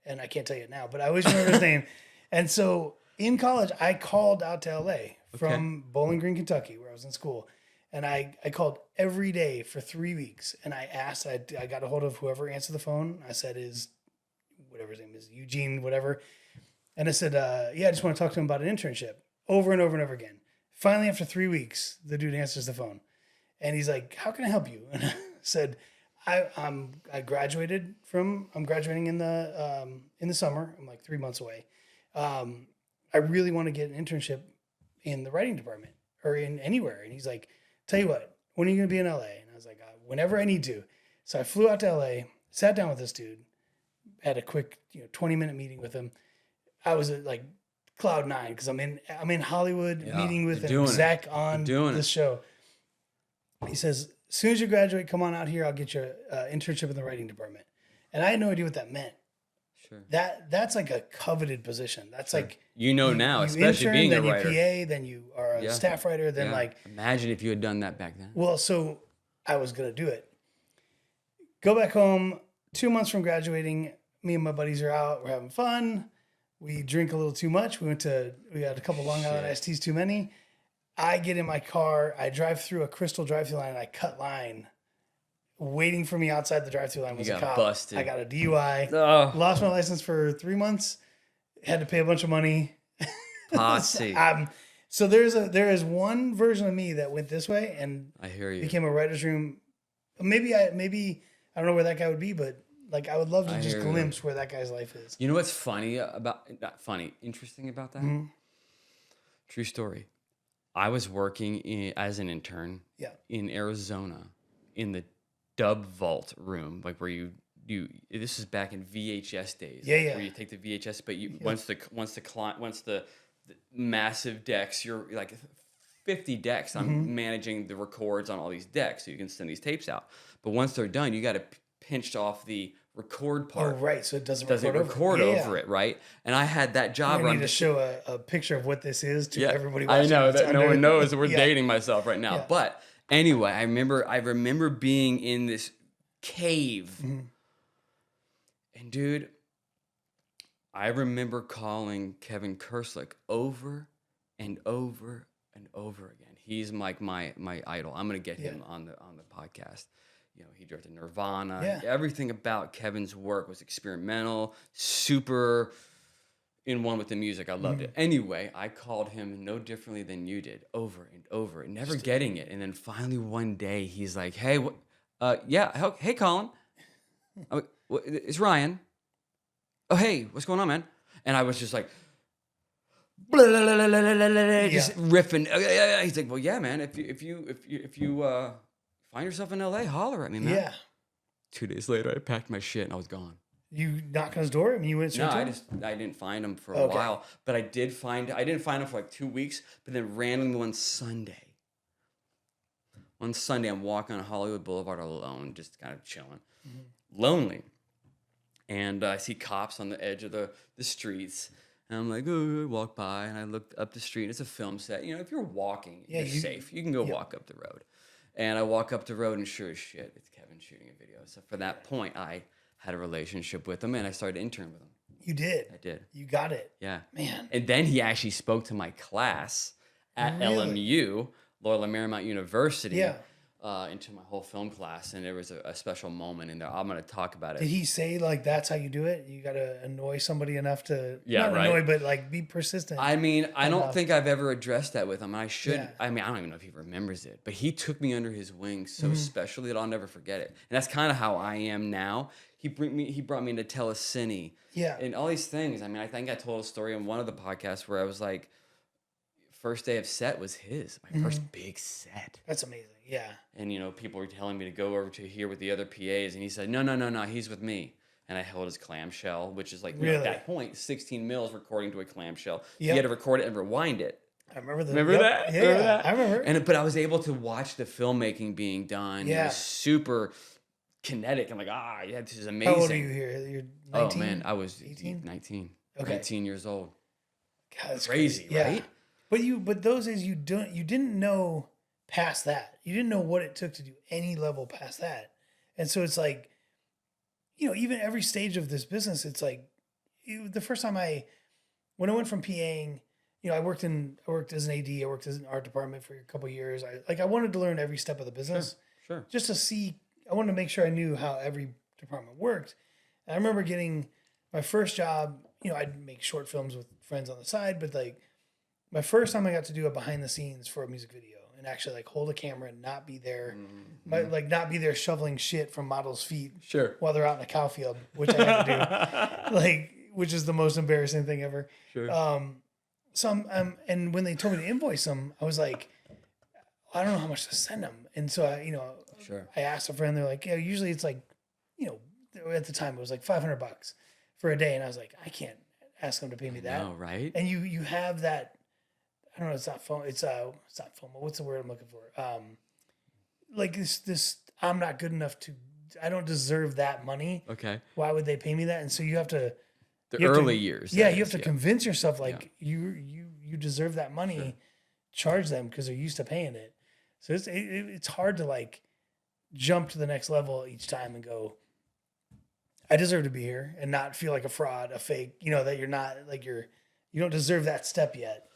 and I can't tell you it now, but I always remember his name. And so in college, I called out to LA from Bowling Green, Kentucky, where I was in school. And I called every day for 3 weeks. And I asked, I got a hold of whoever answered the phone. I said, whatever his name is, Eugene, whatever. And I said, yeah, I just want to talk to him about an internship over and over and over again. Finally, after 3 weeks, the dude answers the phone. And he's like, how can I help you? And I said, I'm graduating in the summer. I'm like 3 months away. I really want to get an internship in the writing department or in anywhere. And he's like, tell you what, when are you going to be in LA? And I was like, whenever I need to. So I flew out to LA, sat down with this dude, had a quick 20-minute meeting with him. I was at like cloud nine because I'm in Hollywood meeting with an exec on this show. He says, as soon as you graduate, come on out here. I'll get you an internship in the writing department. And I had no idea what that meant. Sure. That's like a coveted position. That's like now, especially intern, being a writer. Then you PA, then you are a staff writer. Then like imagine if you had done that back then. Well, so I was gonna do it. Go back home. 2 months from graduating, me and my buddies are out. We're having fun. We drink a little too much. We had a couple Long Island iced teas too many. I get in my car. I drive through a Crystal drive-through line. And I cut line. Waiting for me outside the drive-through line was a cop. Busted. I got a DUI. Lost my license for 3 months. Had to pay a bunch of money. Posse. So there is one version of me that went this way and I hear you. Became a writer's room. Maybe I don't know where that guy would be, but like I would love to just glimpse where that guy's life is. You know what's interesting about that? Mm-hmm. True story. I was working as an intern in Arizona in the dub vault room, like where you this is back in VHS days. Where you take the VHS, but once the massive decks, you're like 50 decks. I'm managing the records on all these decks, so you can send these tapes out. But once they're done, you got to pinch off the record part. Oh, right. So it doesn't record over it, right? And I had that job. I need to show a picture of what this is to everybody watching. I know that no one knows that we're dating myself right now. Yeah. But anyway, I remember being in this cave. Mm-hmm. And dude, I remember calling Kevin Kerslick over and over and over again. He's like my idol. I'm gonna get him on the podcast. You know, he directed Nirvana. Yeah. Everything about Kevin's work was experimental, super in one with the music. I loved it. Anyway, I called him no differently than you did, over and over, and never getting it. And then finally one day he's like, "Hey, hey, Colin, it's Ryan. Oh, hey, what's going on, man?" And I was just like, blah, blah, blah, blah, blah, blah, blah, just riffing. He's like, "Well, yeah, man. If you find yourself in LA, holler at me, man." Yeah. 2 days later, I packed my shit and I was gone. You knocked on his door? I mean, you went straight to him? I didn't find him for a while, but I didn't find him for like 2 weeks. But then randomly one Sunday, I'm walking on Hollywood Boulevard alone, just kind of chilling, lonely, and I see cops on the edge of the streets. And I'm like, oh, I walk by, and I looked up the street. It's a film set. You know, if you're walking, you're safe. You can go walk up the road. And I walk up the road, and sure as shit, it's Kevin shooting a video. So for that point, I had a relationship with him, and I started to intern with him. You did? I did. You got it? Yeah. Man. And then he actually spoke to my class at LMU, Loyola Marymount University, into my whole film class, and there was a special moment in there. I'm going to talk about it. Did he say, like, that's how you do it? You got to annoy somebody enough to, annoy, but, like, be persistent. I mean, I don't think I've ever addressed that with him. I should. Yeah. I mean, I don't even know if he remembers it, but he took me under his wing so specially that I'll never forget it. And that's kind of how I am now. He brought me into Telecine. Yeah. And all these things. I mean, I think I told a story on one of the podcasts where I was like, first day of set was my first big set. That's amazing. Yeah. And, you know, people were telling me to go over to here with the other PAs, and he said, no, he's with me. And I held his clamshell, which is like, you know, at that point, 16 mils recording to a clamshell. Yep. You had to record it and rewind it. I remember that. Remember that? Yeah, remember that? I remember. But I was able to watch the filmmaking being done. Yeah. It was super kinetic. I'm like, this is amazing. How old are you here? You're 19? Oh, man, I was 19. Okay. 19 years old. God, that's crazy, right? But those days you didn't know past that. You didn't know what it took to do any level past that. And so it's like, you know, even every stage of this business, it's like the first time when I went from PAing, I worked as an AD, I worked as an art department for a couple of years. I wanted to learn every step of the business, Sure. just to see. I wanted to make sure I knew how every department worked. And I remember getting my first job. I'd make short films with friends on the side, but like my first time I got to do a behind the scenes for a music video and actually like hold a camera and not be there, not be there shoveling shit from models' feet Sure. while they're out in a cow field, which I had to do, which is the most embarrassing thing ever. Sure. And when they told me to invoice them, I was like, I don't know how much to send them. And so Sure. I asked a friend, they're like, yeah, usually it's like, at the time it was like $500 for a day. And I was like, I can't ask them to pay me that. No, right? And you have that, I don't know, it's not phone. It's not FOMO. What's the word I'm looking for? Like this, I'm not good enough I don't deserve that money. Okay. Why would they pay me that? And so you have to, The early years. yeah, you have to convince yourself like you deserve that money, Sure. charge them because they're used to paying it. So it's hard to like jump to the next level each time and go, I deserve to be here and not feel like a fraud, a fake, that you're not like you don't deserve that step yet.